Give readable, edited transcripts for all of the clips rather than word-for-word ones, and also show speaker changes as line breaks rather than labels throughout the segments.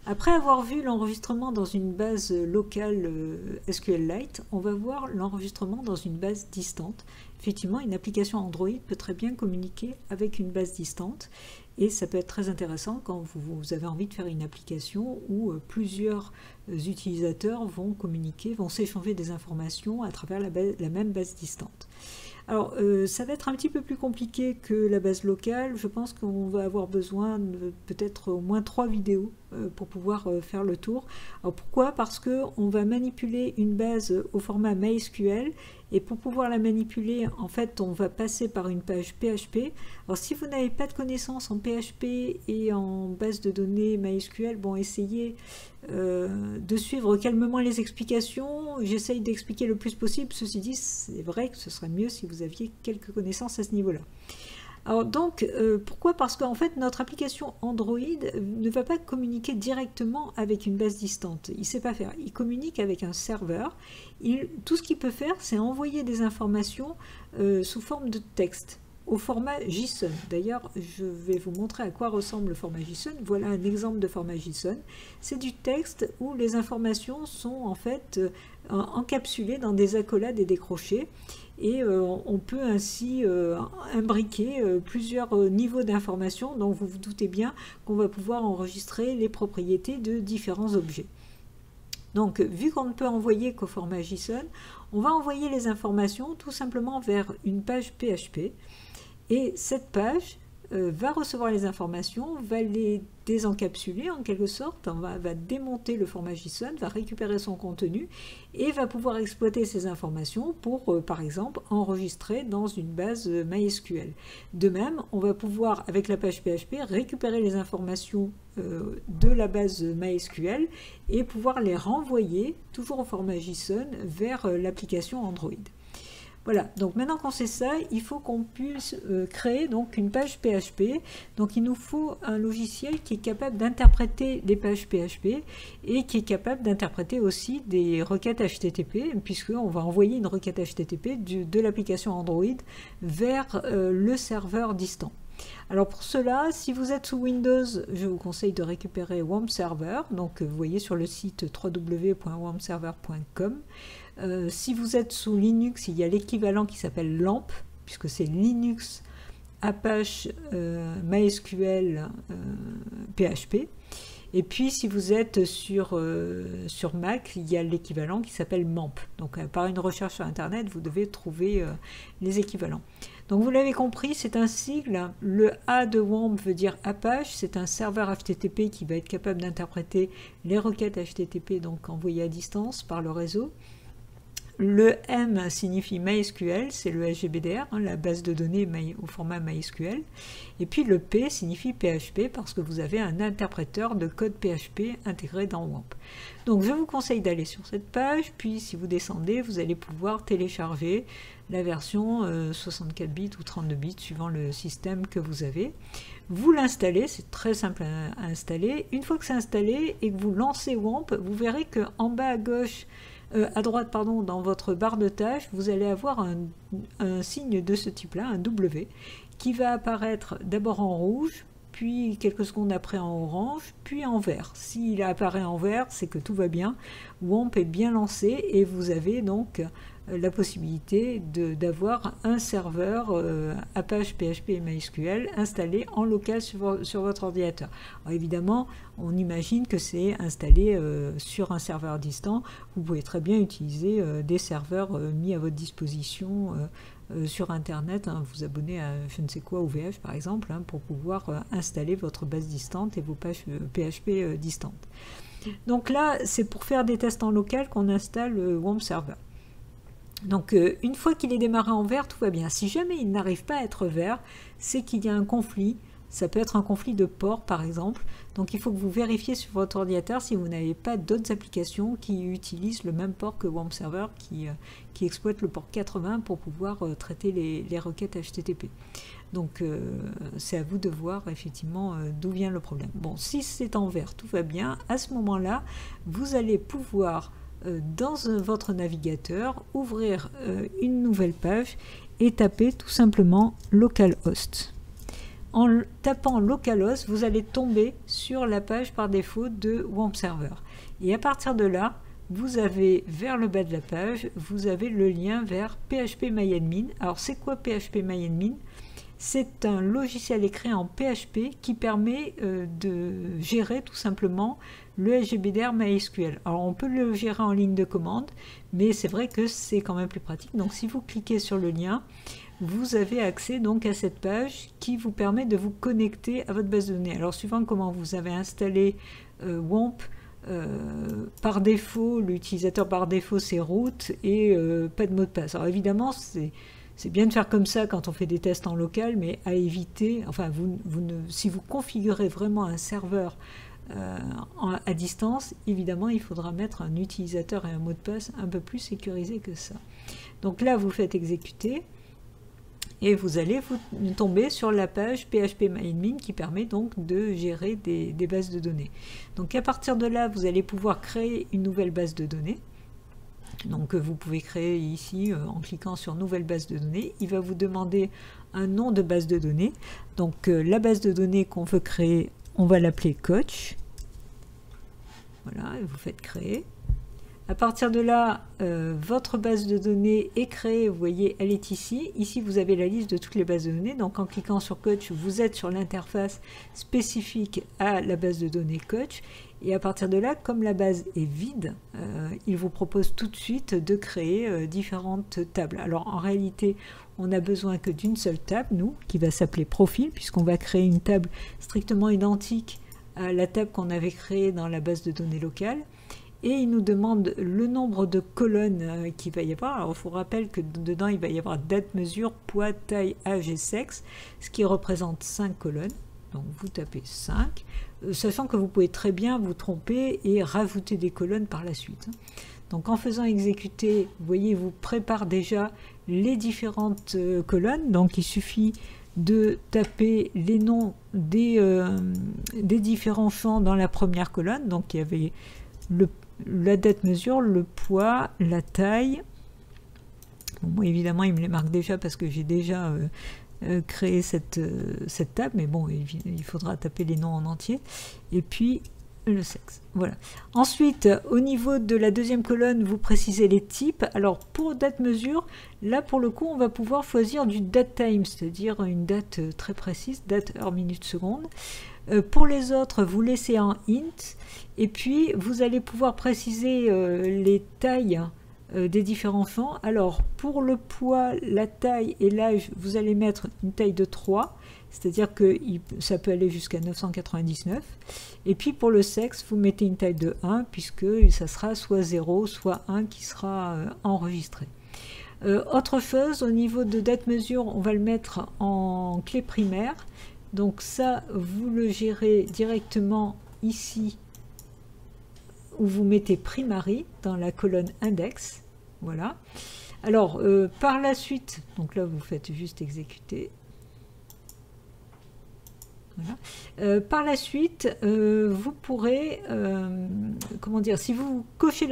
Après avoir vu l'enregistrement dans une base locale SQLite, on va voir l'enregistrement dans une base distante. Effectivement, une application Android peut très bien communiquer avec une base distante et ça peut être très intéressant quand vous avez envie de faire une application où plusieurs utilisateurs vont communiquer, vont s'échanger des informations à travers la même base distante. Alors, ça va être un petit peu plus compliqué que la base locale. Je pense qu'on va avoir besoin de peut-être au moins 3 vidéos pour pouvoir faire le tour. Alors pourquoi? Parce qu'on va manipuler une base au format MySQL et pour pouvoir la manipuler, en fait, on va passer par une page PHP. Alors si vous n'avez pas de connaissances en PHP et en base de données MySQL, bon, essayez de suivre calmement les explications. J'essaye d'expliquer le plus possible. Ceci dit, c'est vrai que ce serait mieux si vous aviez quelques connaissances à ce niveau-là. Alors donc, pourquoi? Parce qu'en fait, notre application Android ne va pas communiquer directement avec une base distante. Il ne sait pas faire. Il communique avec un serveur. Tout ce qu'il peut faire, c'est envoyer des informations sous forme de texte, au format JSON. D'ailleurs, je vais vous montrer à quoi ressemble le format JSON. Voilà un exemple de format JSON. C'est du texte où les informations sont en fait encapsulées dans des accolades et des crochets. Et on peut ainsi imbriquer plusieurs niveaux d'information, donc vous vous doutez bien qu'on va pouvoir enregistrer les propriétés de différents objets. Donc, vu qu'on ne peut envoyer qu'au format JSON, on va envoyer les informations tout simplement vers une page PHP, et cette page va recevoir les informations, va les désencapsuler en quelque sorte, va démonter le format JSON, va récupérer son contenu et va pouvoir exploiter ces informations pour, par exemple, enregistrer dans une base MySQL. De même, on va pouvoir, avec la page PHP, récupérer les informations de la base MySQL et pouvoir les renvoyer, toujours au format JSON, vers l'application Android. Voilà, donc maintenant qu'on sait ça, il faut qu'on puisse créer donc une page PHP. Donc il nous faut un logiciel qui est capable d'interpréter les pages PHP et qui est capable d'interpréter aussi des requêtes HTTP, puisqu'on va envoyer une requête HTTP de l'application Android vers le serveur distant. Alors pour cela, si vous êtes sous Windows, je vous conseille de récupérer WAMP Server. Donc vous voyez sur le site www.wampserver.com. Si vous êtes sous Linux, il y a l'équivalent qui s'appelle LAMP, puisque c'est Linux Apache MySQL PHP. Et puis si vous êtes sur Mac, il y a l'équivalent qui s'appelle MAMP. Donc par une recherche sur Internet, vous devez trouver les équivalents. Donc vous l'avez compris, c'est un sigle. Le A de WAMP veut dire Apache, c'est un serveur HTTP qui va être capable d'interpréter les requêtes HTTP donc envoyées à distance par le réseau. Le M signifie MySQL, c'est le SGBDR, la base de données au format MySQL. Et puis le P signifie PHP parce que vous avez un interpréteur de code PHP intégré dans WAMP. Donc je vous conseille d'aller sur cette page, puis si vous descendez, vous allez pouvoir télécharger la version 64 bits ou 32 bits suivant le système que vous avez. Vous l'installez, c'est très simple à installer. Une fois que c'est installé et que vous lancez WAMP, vous verrez qu'en bas à gauche, à droite, pardon, dans votre barre de tâches, vous allez avoir un signe de ce type-là, un W, qui va apparaître d'abord en rouge, puis quelques secondes après en orange, puis en vert. S'il apparaît en vert, c'est que tout va bien, WAMP est bien lancé et vous avez donc la possibilité d'avoir un serveur Apache PHP et MySQL installé en local sur votre ordinateur. Alors évidemment, on imagine que c'est installé sur un serveur distant. Vous pouvez très bien utiliser des serveurs mis à votre disposition sur Internet, hein, vous abonner à je ne sais quoi, OVH par exemple, hein, pour pouvoir installer votre base distante et vos pages PHP distantes. Donc là, c'est pour faire des tests en local qu'on installe WAMP Server. Donc une fois qu'il est démarré en vert, tout va bien. Si jamais il n'arrive pas à être vert, c'est qu'il y a un conflit. Ça peut être un conflit de port par exemple. Donc il faut que vous vérifiez sur votre ordinateur si vous n'avez pas d'autres applications qui utilisent le même port que WAMP Server, qui exploite le port 80 pour pouvoir traiter les requêtes HTTP. Donc c'est à vous de voir effectivement d'où vient le problème. Bon, si c'est en vert, tout va bien. À ce moment-là, vous allez pouvoir dans votre navigateur ouvrir une nouvelle page et taper tout simplement localhost. en tapant localhost, vous allez tomber sur la page par défaut de WAMP Server. Et à partir de là, vous avez vers le bas de la page, vous avez le lien vers PHP-MyAdmin. Alors c'est quoi PHP-MyAdmin? C'est un logiciel écrit en PHP qui permet de gérer tout simplement le SGBDR MySQL. Alors on peut le gérer en ligne de commande, mais c'est vrai que c'est quand même plus pratique. Donc si vous cliquez sur le lien, vous avez accès donc à cette page qui vous permet de vous connecter à votre base de données. Alors suivant comment vous avez installé WAMP, par défaut, l'utilisateur par défaut c'est root et pas de mot de passe. Alors évidemment c'est bien de faire comme ça quand on fait des tests en local, mais à éviter, enfin si vous configurez vraiment un serveur à distance, évidemment il faudra mettre un utilisateur et un mot de passe un peu plus sécurisé que ça. Donc là vous faites exécuter et vous allez vous tomber sur la page PHP-MyAdmin qui permet donc de gérer des bases de données. Donc à partir de là vous allez pouvoir créer une nouvelle base de données. Donc vous pouvez créer ici en cliquant sur nouvelle base de données. Il va vous demander un nom de base de données. Donc la base de données qu'on veut créer, on va l'appeler coach. Voilà, et vous faites créer. À partir de là, votre base de données est créée, vous voyez, elle est ici. Ici, vous avez la liste de toutes les bases de données. Donc en cliquant sur coach, vous êtes sur l'interface spécifique à la base de données coach. Et à partir de là, comme la base est vide, il vous propose tout de suite de créer différentes tables. Alors en réalité, on n'a besoin que d'une seule table, nous, qui va s'appeler profil, puisqu'on va créer une table strictement identique à la table qu'on avait créée dans la base de données locale. Et il nous demande le nombre de colonnes qu'il va y avoir. Alors, je vous rappelle que dedans, il va y avoir date, mesure, poids, taille, âge et sexe, ce qui représente 5 colonnes. Donc, vous tapez 5, sachant que vous pouvez très bien vous tromper et rajouter des colonnes par la suite. Donc, en faisant exécuter, vous voyez, il vous prépare déjà les différentes colonnes. Donc, il suffit de taper les noms des différents champs dans la première colonne. Donc, il y avait la date mesure, le poids, la taille. Bon, moi, évidemment, il me les marque déjà parce que j'ai déjà créé cette table, mais bon, il faudra taper les noms en entier. Et puis, le sexe. Voilà. Ensuite, au niveau de la deuxième colonne, vous précisez les types. Alors, pour date mesure, là, pour le coup, on va pouvoir choisir du date time, c'est-à-dire une date très précise, date, heure, minute, seconde. Pour les autres, vous laissez en int, et puis vous allez pouvoir préciser les tailles des différents champs. Alors, pour le poids, la taille et l'âge, vous allez mettre une taille de 3, c'est-à-dire que ça peut aller jusqu'à 999. Et puis pour le sexe, vous mettez une taille de 1, puisque ça sera soit 0, soit 1 qui sera enregistré. Autre chose, au niveau de date mesure, on va le mettre en clé primaire. Donc ça, vous le gérez directement ici, où vous mettez primary dans la colonne index. Voilà. Alors, par la suite, donc là, vous faites juste exécuter. Voilà. Par la suite, vous pourrez, comment dire, si vous cochez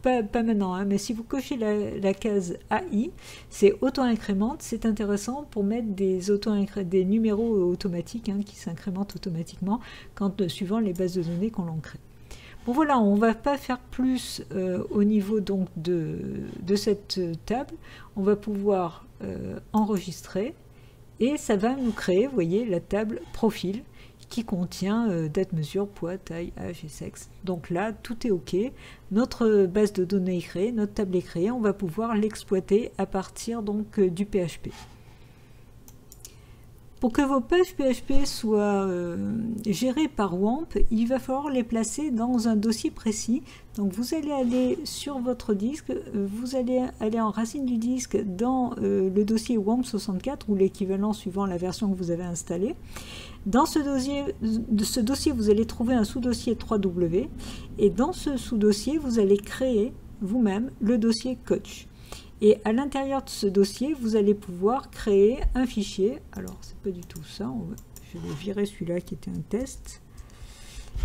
pas maintenant, hein, mais si vous cochez la case AI, c'est auto-incrémente, c'est intéressant pour mettre des numéros automatiques hein, qui s'incrémentent automatiquement suivant les bases de données qu'on l'on crée. Bon voilà, on ne va pas faire plus au niveau donc de cette table, on va pouvoir enregistrer. Et ça va nous créer, vous voyez, la table profil qui contient date, mesure, poids, taille, âge et sexe. Donc là, tout est OK. Notre base de données est créée, notre table est créée. On va pouvoir l'exploiter à partir donc du PHP. Pour que vos pages PHP soient gérées par WAMP, il va falloir les placer dans un dossier précis. Donc vous allez aller sur votre disque, vous allez aller en racine du disque dans le dossier WAMP64 ou l'équivalent suivant la version que vous avez installée. Dans ce dossier, vous allez trouver un sous-dossier 3W et dans ce sous-dossier, vous allez créer vous-même le dossier coach. Et à l'intérieur de ce dossier, vous allez pouvoir créer un fichier. Alors, c'est pas du tout ça. Je vais virer celui-là qui était un test.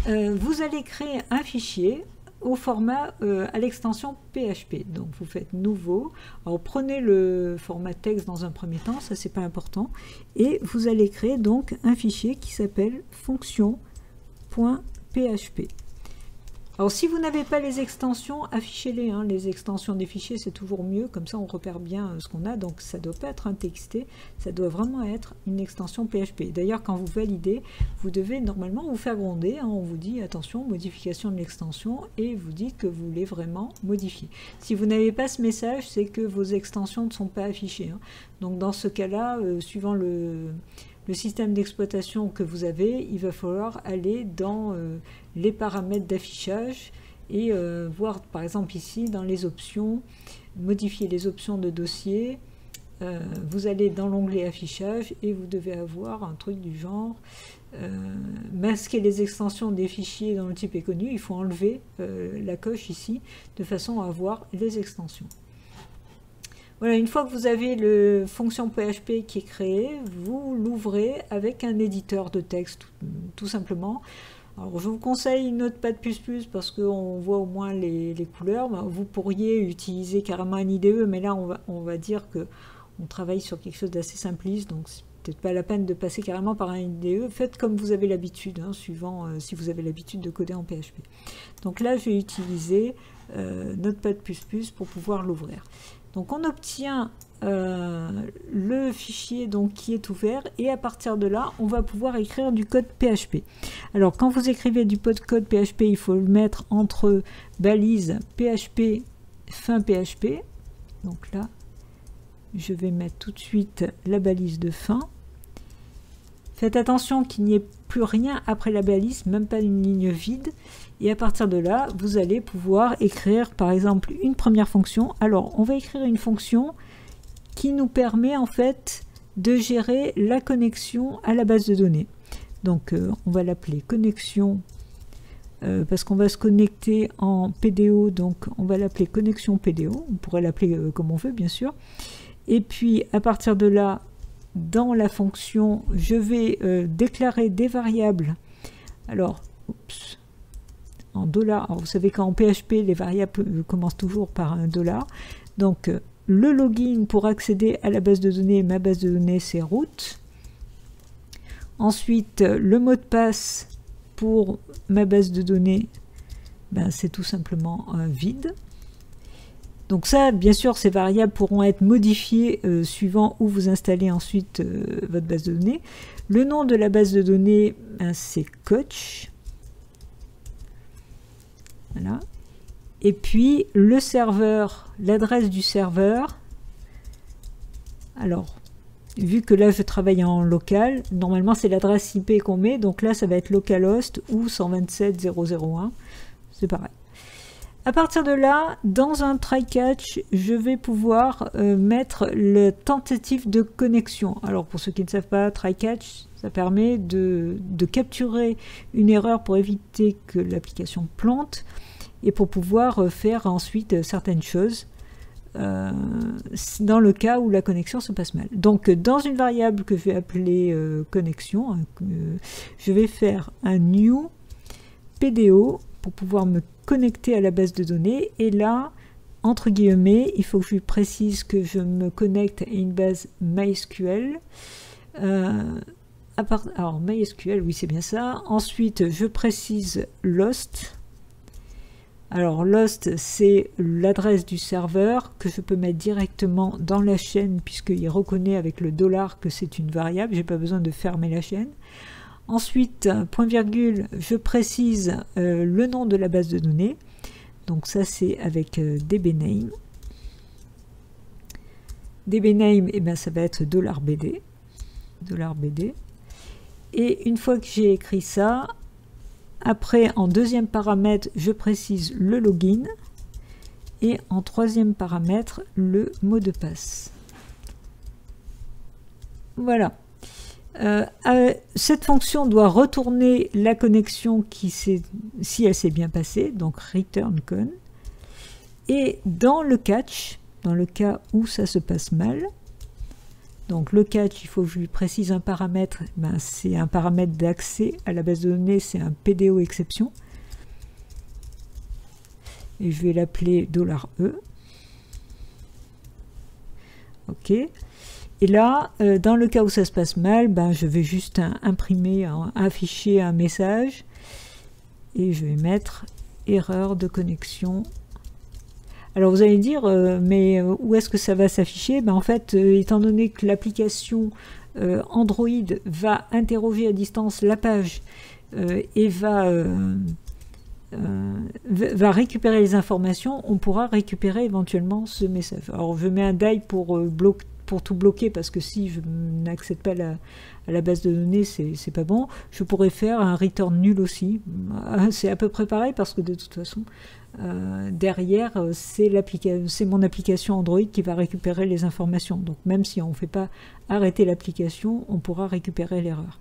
Vous allez créer un fichier au format, à l'extension PHP. Donc vous faites nouveau. Alors prenez le format texte dans un premier temps, ça c'est pas important. Et vous allez créer donc un fichier qui s'appelle fonction.php. Alors si vous n'avez pas les extensions, affichez-les. Hein. Les extensions des fichiers, c'est toujours mieux. Comme ça, on repère bien ce qu'on a. Donc ça ne doit pas être un TXT, ça doit vraiment être une extension PHP. D'ailleurs, quand vous validez, vous devez normalement vous faire gronder. Hein. On vous dit, attention, modification de l'extension, et vous dites que vous voulez vraiment modifier. Si vous n'avez pas ce message, c'est que vos extensions ne sont pas affichées. Hein. Donc dans ce cas-là, suivant le système d'exploitation que vous avez, il va falloir aller dans les paramètres d'affichage et voir par exemple ici dans les options, modifier les options de dossier. Vous allez dans l'onglet affichage et vous devez avoir un truc du genre masquer les extensions des fichiers dont le type est connu. Il faut enlever la coche ici de façon à voir les extensions. Voilà, une fois que vous avez le fonction PHP qui est créé, vous l'ouvrez avec un éditeur de texte, tout simplement. Alors, je vous conseille Notepad++ parce qu'on voit au moins les couleurs. Vous pourriez utiliser carrément un IDE, mais là, on va dire qu'on travaille sur quelque chose d'assez simpliste, donc c'est peut-être pas la peine de passer carrément par un IDE. Faites comme vous avez l'habitude, hein, suivant si vous avez l'habitude de coder en PHP. Donc là, je vais utiliser Notepad++ pour pouvoir l'ouvrir. Donc on obtient le fichier donc, qui est ouvert, et à partir de là, on va pouvoir écrire du code PHP. Alors quand vous écrivez du code PHP, il faut le mettre entre balises PHP, fin PHP. Donc là, je vais mettre tout de suite la balise de fin. Faites attention qu'il n'y ait plus rien après la balise, même pas une ligne vide. Et à partir de là, vous allez pouvoir écrire par exemple une première fonction. Alors, on va écrire une fonction qui nous permet en fait de gérer la connexion à la base de données. Donc, on va l'appeler connexion parce qu'on va se connecter en PDO. Donc, on va l'appeler connexion PDO. On pourrait l'appeler comme on veut, bien sûr. Et puis, à partir de là, dans la fonction, je vais déclarer des variables. Alors, oups. En dollars. Alors, vous savez qu'en PHP, les variables commencent toujours par un dollar. Donc, le login pour accéder à la base de données, ma base de données, c'est root. Ensuite, le mot de passe pour ma base de données, ben, c'est tout simplement vide. Donc ça, bien sûr, ces variables pourront être modifiées suivant où vous installez ensuite votre base de données. Le nom de la base de données, ben, c'est coach. Voilà. Et puis le serveur, l'adresse du serveur. Alors, vu que là je travaille en local, normalement c'est l'adresse IP qu'on met, donc là ça va être localhost ou 127.0.0.1, c'est pareil. À partir de là, dans un try-catch, je vais pouvoir mettre le tentative de connexion. Alors pour ceux qui ne savent pas, try-catch, ça permet de capturer une erreur pour éviter que l'application plante et pour pouvoir faire ensuite certaines choses dans le cas où la connexion se passe mal. Donc dans une variable que je vais appeler connexion, je vais faire un new PDO pour pouvoir me connecter à la base de données, et là, entre guillemets, il faut que je lui précise que je me connecte à une base MySQL. Alors MySQL, oui c'est bien ça. Ensuite, je précise Lost. Alors Lost, c'est l'adresse du serveur que je peux mettre directement dans la chaîne puisqu'il reconnaît avec le dollar que c'est une variable. J'ai pas besoin de fermer la chaîne. Ensuite, point virgule, je précise le nom de la base de données. Donc ça c'est avec dbname. Dbname, eh ben, ça va être $BD. $BD. Et une fois que j'ai écrit ça, après en deuxième paramètre, je précise le login. Et en troisième paramètre, le mot de passe. Voilà. Cette fonction doit retourner la connexion si elle s'est bien passée, donc return con. Et dans le catch, dans le cas où ça se passe mal, donc le catch, il faut que je lui précise un paramètre, ben, c'est un paramètre d'accès à la base de données, c'est un PDO exception. et je vais l'appeler $E. OK. Et là, dans le cas où ça se passe mal, ben, je vais juste imprimer, afficher un message et je vais mettre erreur de connexion. Alors vous allez dire, mais où est-ce que ça va s'afficher? Ben, en fait, étant donné que l'application Android va interroger à distance la page et va récupérer les informations, on pourra récupérer éventuellement ce message. Alors je mets un die pour tout bloquer, parce que si je n'accède pas à la base de données, c'est pas bon. Je pourrais faire un return nul aussi. C'est à peu près pareil, parce que de toute façon, derrière, c'est mon application Android qui va récupérer les informations. Donc même si on ne fait pas arrêter l'application, on pourra récupérer l'erreur.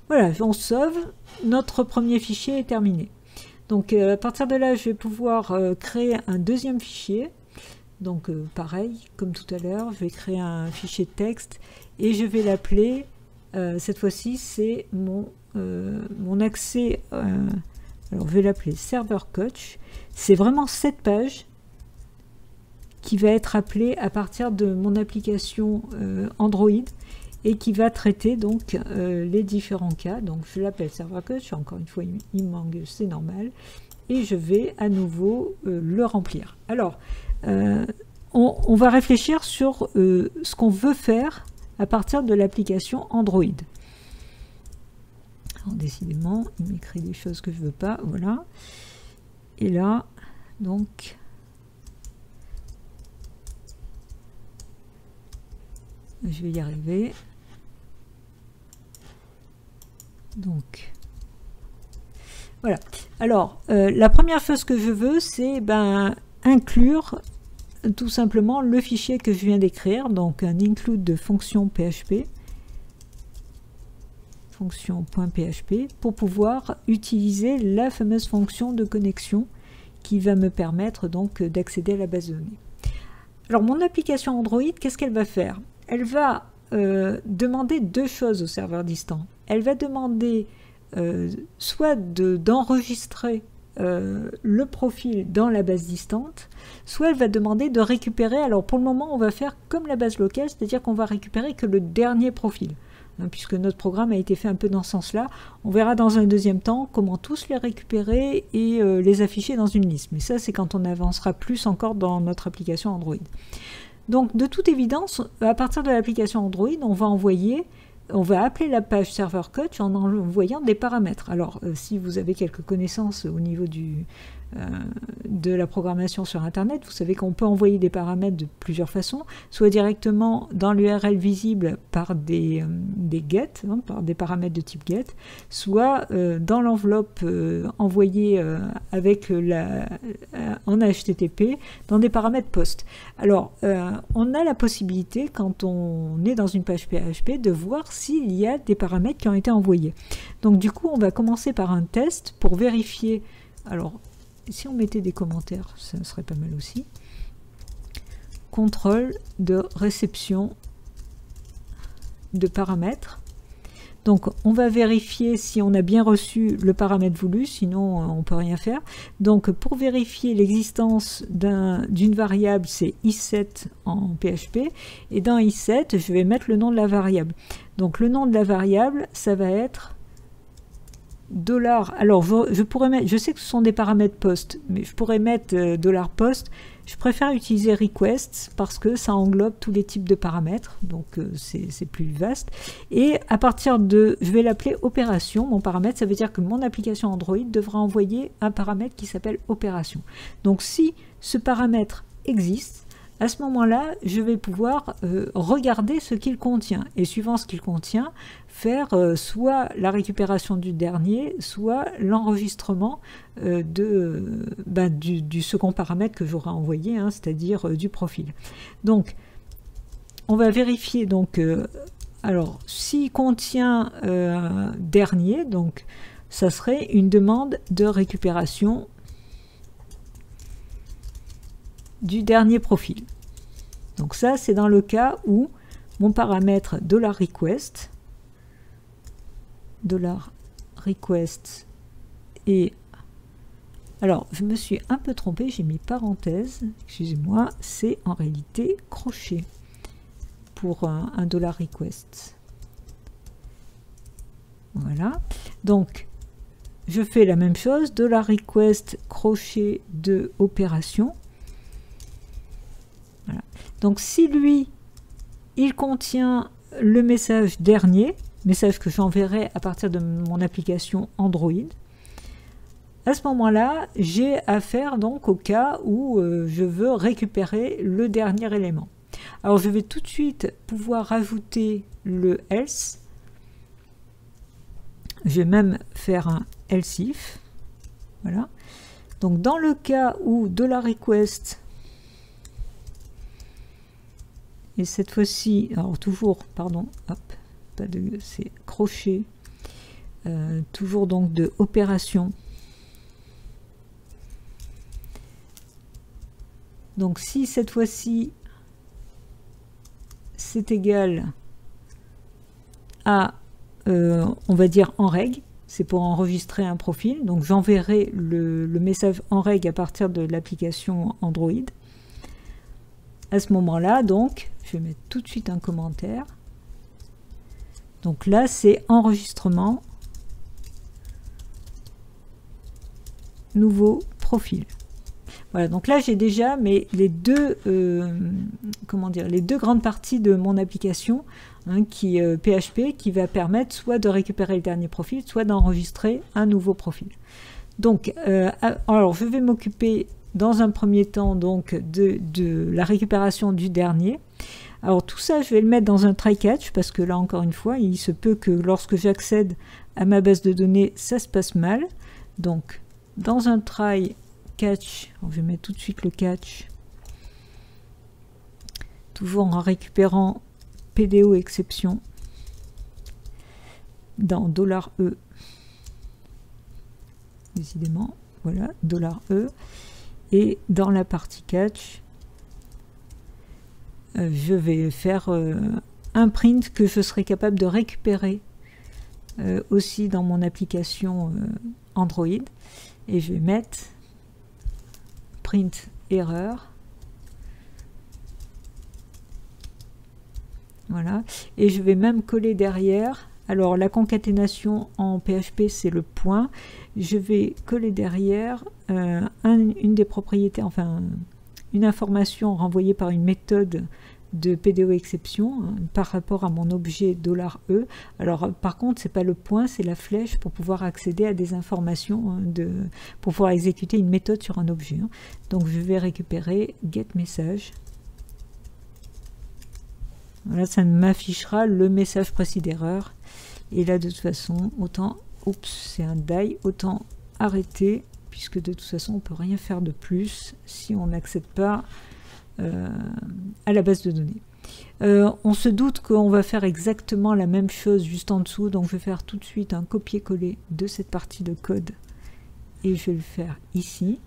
Voilà, on sauve. Notre premier fichier est terminé. Donc à partir de là, je vais pouvoir créer un deuxième fichier. Donc pareil, comme tout à l'heure, je vais créer un fichier de texte et je vais l'appeler, cette fois-ci c'est mon accès, alors je vais l'appeler server coach. C'est vraiment cette page qui va être appelée à partir de mon application Android et qui va traiter donc les différents cas. Donc je l'appelle server coach, encore une fois il manque, c'est normal, et je vais à nouveau le remplir. Alors on va réfléchir sur ce qu'on veut faire à partir de l'application Android. Alors, décidément, il m'écrit des choses que je ne veux pas, voilà. Et là, donc, je vais y arriver. Donc, voilà. Alors, la première chose que je veux, c'est inclure tout simplement le fichier que je viens d'écrire, donc un include de fonction PHP, fonction.php, pour pouvoir utiliser la fameuse fonction de connexion qui va me permettre donc d'accéder à la base de données. Alors mon application Android, qu'est-ce qu'elle va faire? Elle va demander deux choses au serveur distant. Elle va demander soit d'enregistrer le profil dans la base distante, soit elle va demander de récupérer. Alors pour le moment on va faire comme la base locale, c'est-à-dire qu'on va récupérer que le dernier profil, puisque notre programme a été fait un peu dans ce sens-là. On verra dans un deuxième temps comment tous les récupérer et les afficher dans une liste, mais ça c'est quand on avancera plus encore dans notre application Android. Donc de toute évidence, à partir de l'application Android, on va appeler la page server coach en envoyant des paramètres. Alors, si vous avez quelques connaissances au niveau de la programmation sur Internet, vous savez qu'on peut envoyer des paramètres de plusieurs façons, soit directement dans l'URL visible par des get, par des paramètres de type get, soit dans l'enveloppe envoyée en HTTP dans des paramètres post. Alors, on a la possibilité, quand on est dans une page PHP, de voir s'il y a des paramètres qui ont été envoyés. Donc du coup, on va commencer par un test pour vérifier. Alors, si on mettait des commentaires, ça serait pas mal aussi. Contrôle de réception de paramètres. Donc on va vérifier si on a bien reçu le paramètre voulu, sinon on ne peut rien faire. Donc pour vérifier l'existence d'une variable, c'est i7 en PHP, et dans i7, je vais mettre le nom de la variable. Donc le nom de la variable, ça va être $. Alors je pourrais mettre, je sais que ce sont des paramètres post, mais je pourrais mettre $post. Je préfère utiliser request parce que ça englobe tous les types de paramètres, donc c'est plus vaste. Et à partir de, je vais l'appeler opération, mon paramètre, ça veut dire que mon application Android devra envoyer un paramètre qui s'appelle opération. Donc si ce paramètre existe, à ce moment-là, je vais pouvoir regarder ce qu'il contient, et suivant ce qu'il contient, faire soit la récupération du dernier, soit l'enregistrement du second paramètre que j'aurai envoyé, c'est-à-dire du profil. Donc, on va vérifier, donc, alors, s'il contient dernier, donc, ça serait une demande de récupération du dernier profil. Donc ça, c'est dans le cas où mon paramètre $request est Alors, je me suis un peu trompée, j'ai mis parenthèse, excusez-moi, c'est en réalité crochet pour un dollar request. Voilà, donc je fais la même chose, dollar request, crochet de opération. Voilà. Donc si lui, il contient le message dernier, message que j'enverrai à partir de mon application Android, à ce moment-là, j'ai affaire donc au cas où je veux récupérer le dernier élément. Alors je vais tout de suite pouvoir rajouter le else. Je vais même faire un else if. Voilà. Donc dans le cas où $request, et cette fois-ci, alors toujours, pardon, hop, pas de, c'est crochet, toujours donc de opération. Donc si cette fois-ci c'est égal à, on va dire en reg, c'est pour enregistrer un profil, donc j'enverrai le message en reg à partir de l'application Android. À ce moment-là, donc, je vais mettre tout de suite un commentaire. Donc là, c'est enregistrement, nouveau profil. Voilà, donc là j'ai déjà les deux, comment dire, les deux grandes parties de mon application, hein, qui PHP, qui va permettre soit de récupérer le dernier profil, soit d'enregistrer un nouveau profil. Donc, alors je vais m'occuper dans un premier temps donc de la récupération du dernier. Alors tout ça, je vais le mettre dans un try catch parce que là encore une fois, il se peut que lorsque j'accède à ma base de données, ça se passe mal. Donc dans un try catch, je vais mettre tout de suite le catch, toujours en récupérant PDO exception dans $E, décidément, voilà, $E, et dans la partie catch, je vais faire un print que je serai capable de récupérer aussi dans mon application Android, et je vais mettre print erreur, voilà, et je vais même coller derrière. Alors la concaténation en PHP c'est le point, je vais coller derrière une des propriétés, enfin une information renvoyée par une méthode de PDO exception par rapport à mon objet $E. Alors par contre c'est pas le point, c'est la flèche pour pouvoir accéder à des informations, pour pouvoir exécuter une méthode sur un objet. Donc je vais récupérer getMessage. Voilà, ça m'affichera le message précis d'erreur. Et là de toute façon, autant, oups, c'est un die, autant arrêter, puisque de toute façon on peut rien faire de plus si on n'accède pas à la base de données. On se doute qu'on va faire exactement la même chose juste en dessous, donc je vais faire tout de suite un copier-coller de cette partie de code et je vais le faire ici.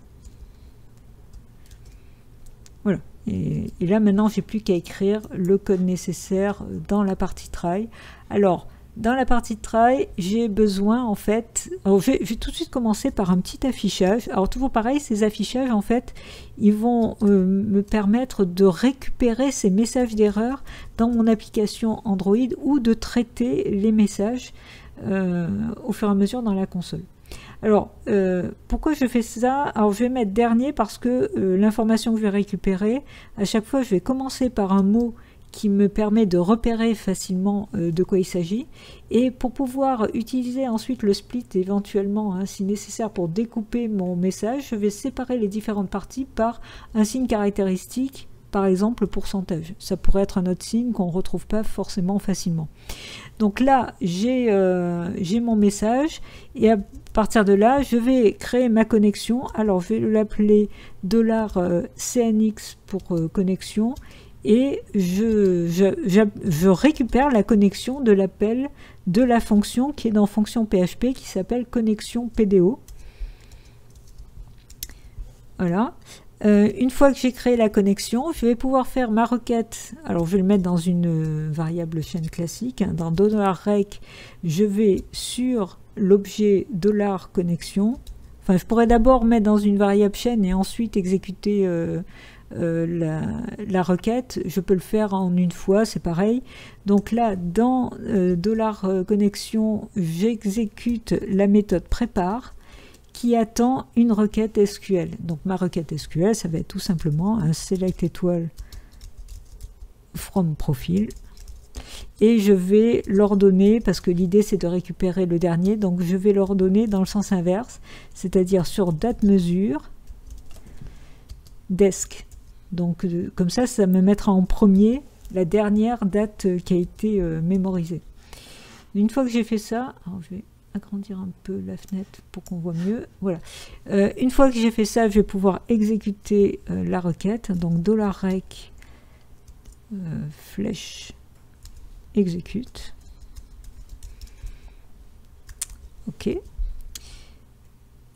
Voilà, et là maintenant j'ai plus qu'à écrire le code nécessaire dans la partie try. Alors dans la partie try, j'ai besoin en fait, alors je vais tout de suite commencer par un petit affichage. Alors toujours pareil, ces affichages en fait, ils vont me permettre de récupérer ces messages d'erreur dans mon application Android ou de traiter les messages au fur et à mesure dans la console. Alors pourquoi je fais ça? Alors je vais mettre dernier parce que l'information que je vais récupérer, à chaque fois je vais commencer par un mot qui me permet de repérer facilement de quoi il s'agit, et pour pouvoir utiliser ensuite le split éventuellement, hein, si nécessaire, pour découper mon message, je vais séparer les différentes parties par un signe caractéristique, par exemple le pourcentage. Ça pourrait être un autre signe qu'on ne retrouve pas forcément facilement. Donc là j'ai mon message, et à partir de là je vais créer ma connexion. Alors je vais l'appeler $CNX pour connexion, et je récupère la connexion de l'appel de la fonction qui est dans fonction PHP qui s'appelle connexion PDO. Voilà. Une fois que j'ai créé la connexion, je vais pouvoir faire ma requête. Alors je vais le mettre dans une variable chaîne classique, hein, dans $rec, je vais sur l'objet $connexion Enfin, je pourrais d'abord mettre dans une variable chaîne et ensuite exécuter la requête. Je peux le faire en une fois, c'est pareil. Donc là, dans $connexion, j'exécute la méthode prépare qui attend une requête SQL. Donc ma requête SQL, ça va être tout simplement un select étoile from profile. Et je vais l'ordonner, parce que l'idée c'est de récupérer le dernier, donc je vais l'ordonner dans le sens inverse, c'est-à-dire sur date mesure, desk. Donc comme ça me mettra en premier la dernière date qui a été mémorisée. Une fois que j'ai fait ça, alors je vais agrandir un peu la fenêtre pour qu'on voit mieux. Voilà. Une fois que j'ai fait ça, je vais pouvoir exécuter la requête. Donc $rec flèche exécute. OK. Et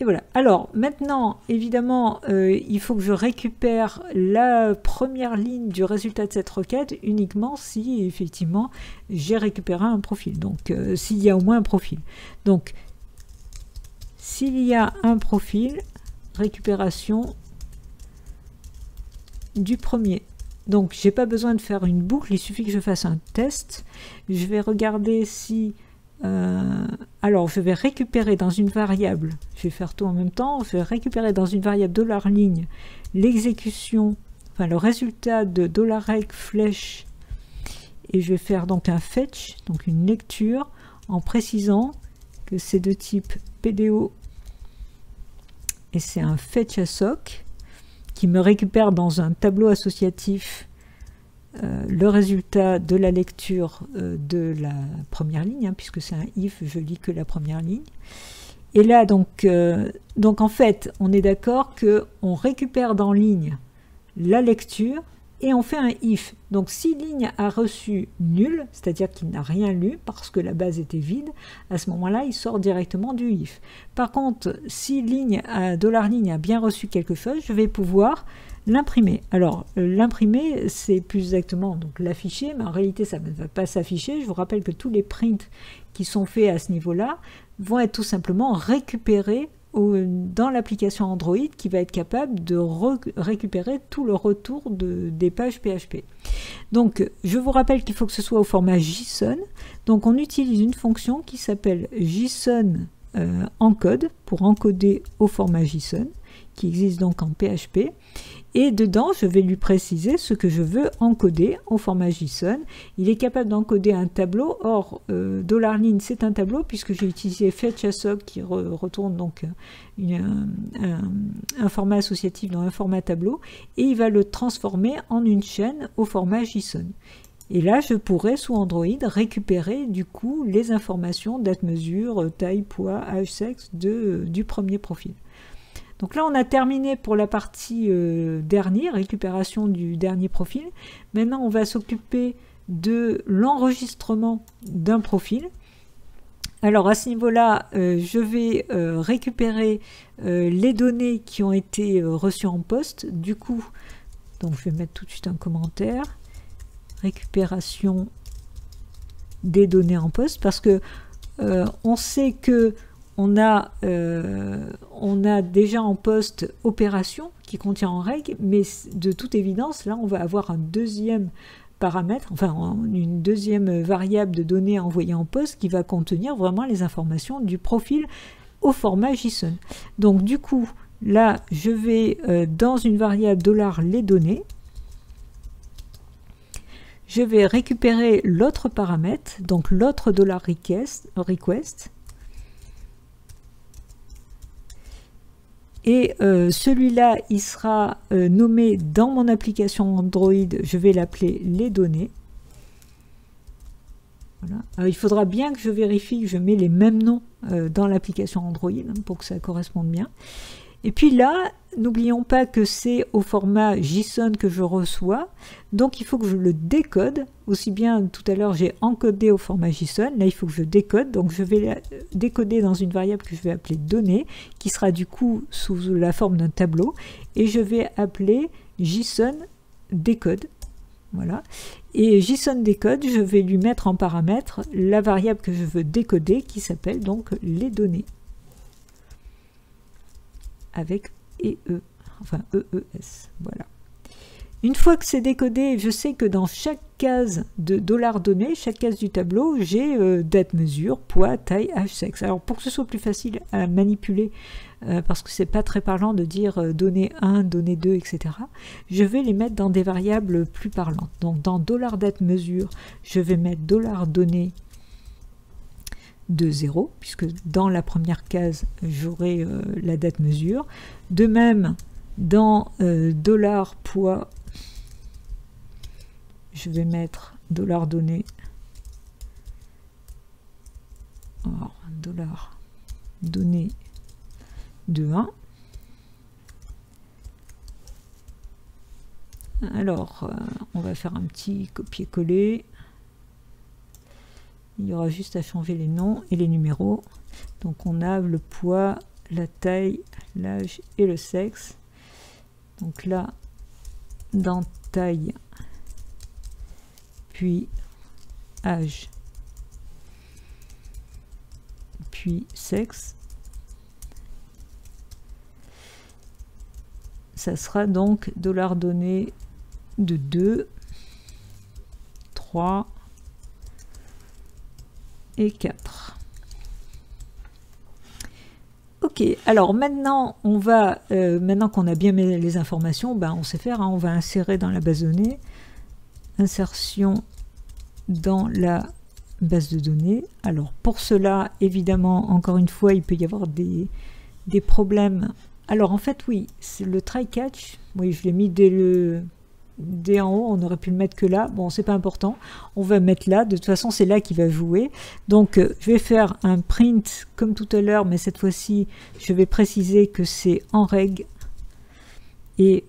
voilà. Alors maintenant, évidemment, il faut que je récupère la première ligne du résultat de cette requête uniquement si effectivement j'ai récupéré un profil. Donc s'il y a au moins un profil. Donc s'il y a un profil, récupération du premier. Donc j'ai pas besoin de faire une boucle, il suffit que je fasse un test. Je vais regarder si alors je vais récupérer dans une variable, je vais faire tout en même temps, je vais récupérer dans une variable $ligne l'exécution, enfin le résultat de $rec flèche, et je vais faire donc un fetch, donc une lecture, en précisant que c'est de type PDO et c'est un fetch assoc qui me récupère dans un tableau associatif le résultat de la lecture de la première ligne, hein, puisque c'est un if, je lis que la première ligne. Et là, donc en fait, on est d'accord qu'on récupère dans ligne la lecture et on fait un if. Donc si ligne a reçu nul, c'est-à-dire qu'il n'a rien lu parce que la base était vide, à ce moment-là, il sort directement du if. Par contre, si ligne $ligne a bien reçu quelque chose, je vais pouvoir l'imprimer. Alors, l'imprimer, c'est plus exactement donc l'afficher, mais en réalité, ça ne va pas s'afficher. Je vous rappelle que tous les prints qui sont faits à ce niveau-là vont être tout simplement récupérés dans l'application Android qui va être capable de récupérer tout le retour des pages PHP. Donc, je vous rappelle qu'il faut que ce soit au format JSON. Donc, on utilise une fonction qui s'appelle JSON encode pour encoder au format JSON, qui existe donc en PHP. Et dedans, je vais lui préciser ce que je veux encoder au format JSON. Il est capable d'encoder un tableau. Or, $ligne, c'est un tableau puisque j'ai utilisé fetch assoc qui retourne donc un format associatif dans un format tableau. Et il va le transformer en une chaîne au format JSON. Et là, je pourrais, sous Android, récupérer du coup les informations date mesure, taille, poids, âge, sexe du premier profil. Donc là, on a terminé pour la partie dernière, récupération du dernier profil. Maintenant, on va s'occuper de l'enregistrement d'un profil. Alors à ce niveau-là, je vais récupérer les données qui ont été reçues en poste. Du coup, donc je vais mettre tout de suite un commentaire. Récupération des données en poste, parce que on sait que on a déjà en poste opération qui contient en règle, mais de toute évidence, là, on va avoir un deuxième paramètre, enfin une deuxième variable de données envoyée en poste qui va contenir vraiment les informations du profil au format JSON. Donc du coup, là, je vais dans une variable $les données. Je vais récupérer l'autre paramètre, donc l'autre $request. Et celui-là, il sera nommé dans mon application Android, je vais l'appeler les données. Voilà. Alors, il faudra bien que je vérifie que je mets les mêmes noms dans l'application Android hein, pour que ça corresponde bien. Et puis là, n'oublions pas que c'est au format JSON que je reçois, donc il faut que je le décode. Aussi bien tout à l'heure j'ai encodé au format JSON, là il faut que je décode, donc je vais décoder dans une variable que je vais appeler données, qui sera du coup sous la forme d'un tableau, et je vais appeler JSON décode. Voilà. Et JSON décode, je vais lui mettre en paramètre la variable que je veux décoder, qui s'appelle donc les données. avec EE, enfin EES, voilà. Une fois que c'est décodé, je sais que dans chaque case de $donné, chaque case du tableau, j'ai date, mesure, poids, taille, âge, sexe. Alors pour que ce soit plus facile à manipuler, parce que c'est pas très parlant de dire donner 1, donner 2, etc., je vais les mettre dans des variables plus parlantes. Donc dans $date mesure, je vais mettre $donné de 0, puisque dans la première case, j'aurai la date mesure. De même, dans $poids, je vais mettre $donné, alors $donné de 1. Alors, on va faire un petit copier-coller. Il y aura juste à changer les noms et les numéros. Donc on a le poids, la taille, l'âge et le sexe. Donc là, dans taille, puis âge, puis sexe, ça sera donc $donné de 2, 3 et 4. Ok, alors maintenant on va, maintenant qu'on a bien mis les informations, ben on sait faire, hein, on va insérer dans la base de données, insertion dans la base de données. Alors pour cela, évidemment, encore une fois, il peut y avoir des problèmes. Alors en fait, oui, c'est le try catch, oui, je l'ai mis dès en haut, on aurait pu le mettre que là, bon, c'est pas important, on va mettre là, de toute façon c'est là qu'il va jouer. Donc je vais faire un print comme tout à l'heure, mais cette fois-ci je vais préciser que c'est en reg, et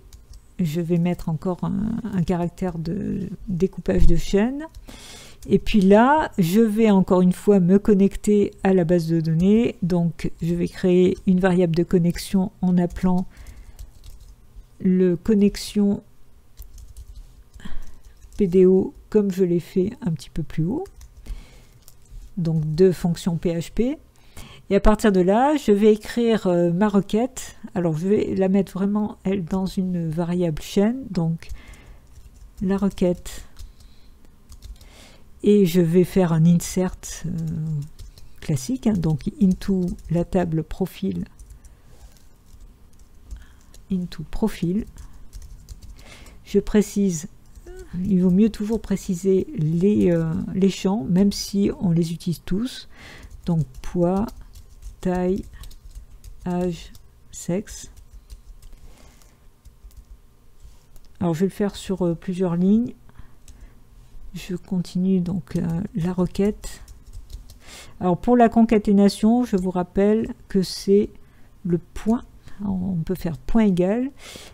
je vais mettre encore un caractère de découpage de chaîne. Et puis là, je vais encore une fois me connecter à la base de données. Donc, je vais créer une variable de connexion en appelant le connexion PDO comme je l'ai fait un petit peu plus haut. Donc, deux fonctions PHP. Et à partir de là, je vais écrire ma requête. Alors, je vais la mettre vraiment, elle, dans une variable chaîne. Donc, la requête. Et je vais faire un insert classique, hein, donc into la table profil, into profil. Je précise, il vaut mieux toujours préciser les champs, même si on les utilise tous. Donc poids, taille, âge, sexe. Alors je vais le faire sur plusieurs lignes. Je continue donc la requête. Alors pour la concaténation, je vous rappelle que c'est le point. Alors, on peut faire point égal.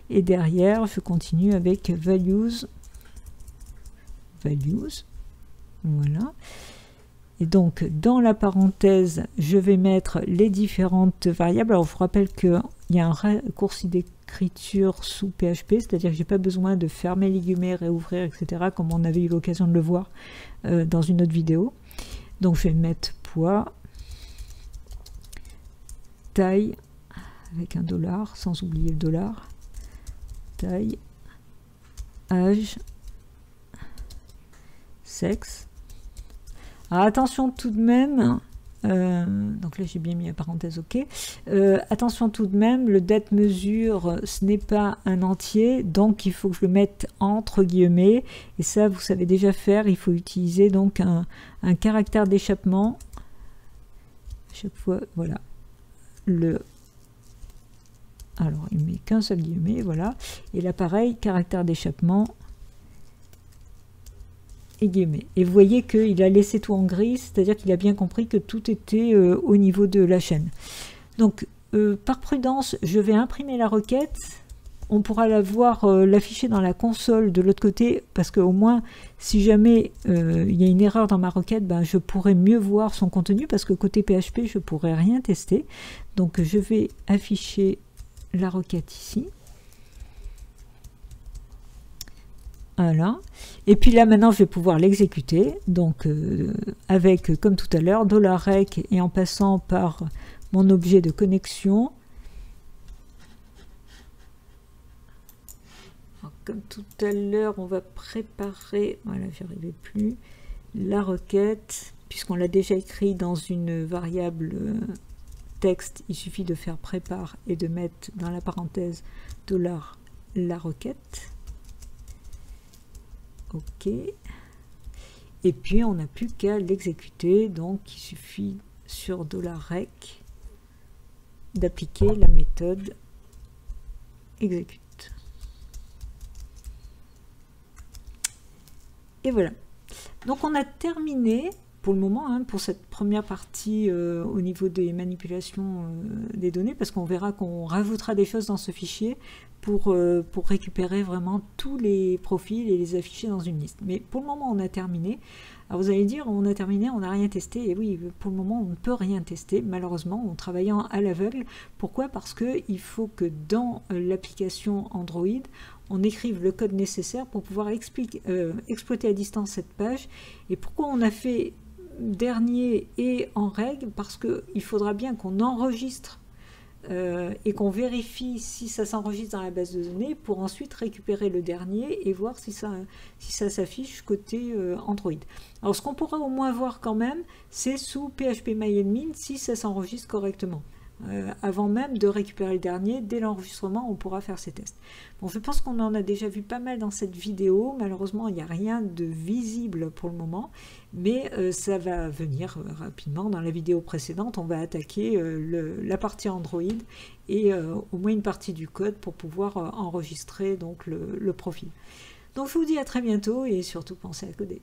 Et derrière, je continue avec values. Voilà. Et donc dans la parenthèse, je vais mettre les différentes variables. Alors je vous rappelle qu'il y a un raccourci d'écriture sous PHP, c'est-à-dire que j'ai pas besoin de fermer les guillemets, réouvrir, etc., comme on avait eu l'occasion de le voir dans une autre vidéo. Donc je vais mettre poids, taille, avec un $, sans oublier le $, taille, âge, sexe. Alors attention tout de même, donc là j'ai bien mis la parenthèse, ok. Attention tout de même, le date mesure, ce n'est pas un entier, donc il faut que je le mette entre guillemets, et ça vous savez déjà faire, il faut utiliser donc un caractère d'échappement. Chaque fois, voilà. Alors il met qu'un seul guillemet, voilà. Et là pareil, caractère d'échappement. Et guillemets. Et vous voyez qu'il a laissé tout en gris, c'est-à-dire qu'il a bien compris que tout était au niveau de la chaîne. Donc, par prudence, je vais imprimer la requête. On pourra la voir l'afficher dans la console de l'autre côté, parce qu'au moins, si jamais il y a une erreur dans ma requête, ben, je pourrai mieux voir son contenu, parce que côté PHP, je ne pourrai rien tester. Donc, je vais afficher la requête ici. Voilà. Et puis là maintenant je vais pouvoir l'exécuter, donc avec comme tout à l'heure $rec et en passant par mon objet de connexion, comme tout à l'heure, on va préparer, voilà, j'y arrivais plus, la requête, puisqu'on l'a déjà écrit dans une variable texte, il suffit de faire prépare et de mettre dans la parenthèse $ la requête. OK. Et puis on n'a plus qu'à l'exécuter, donc il suffit sur $rec d'appliquer la méthode exécute. Et voilà. Donc on a terminé pour le moment, hein, pour cette première partie au niveau des manipulations des données, parce qu'on verra qu'on rajoutera des choses dans ce fichier pour récupérer vraiment tous les profils et les afficher dans une liste. Mais pour le moment, on a terminé. Alors vous allez dire, on a terminé, on n'a rien testé. Et oui, pour le moment, on ne peut rien tester. Malheureusement, on travaille à l'aveugle. Pourquoi? Parce qu'il faut que dans l'application Android, on écrive le code nécessaire pour pouvoir exploiter à distance cette page. Et pourquoi on a fait dernier et en règle? Parce qu'il faudra bien qu'on enregistre et qu'on vérifie si ça s'enregistre dans la base de données pour ensuite récupérer le dernier et voir si ça s'affiche côté Android. Alors ce qu'on pourra au moins voir quand même, c'est sous phpMyAdmin si ça s'enregistre correctement. Avant même de récupérer le dernier, dès l'enregistrement, on pourra faire ces tests. Bon, je pense qu'on en a déjà vu pas mal dans cette vidéo. Malheureusement, il n'y a rien de visible pour le moment, mais ça va venir rapidement. Dans la vidéo précédente, on va attaquer la partie Android et au moins une partie du code pour pouvoir enregistrer donc, le profil. Donc, je vous dis à très bientôt et surtout pensez à coder.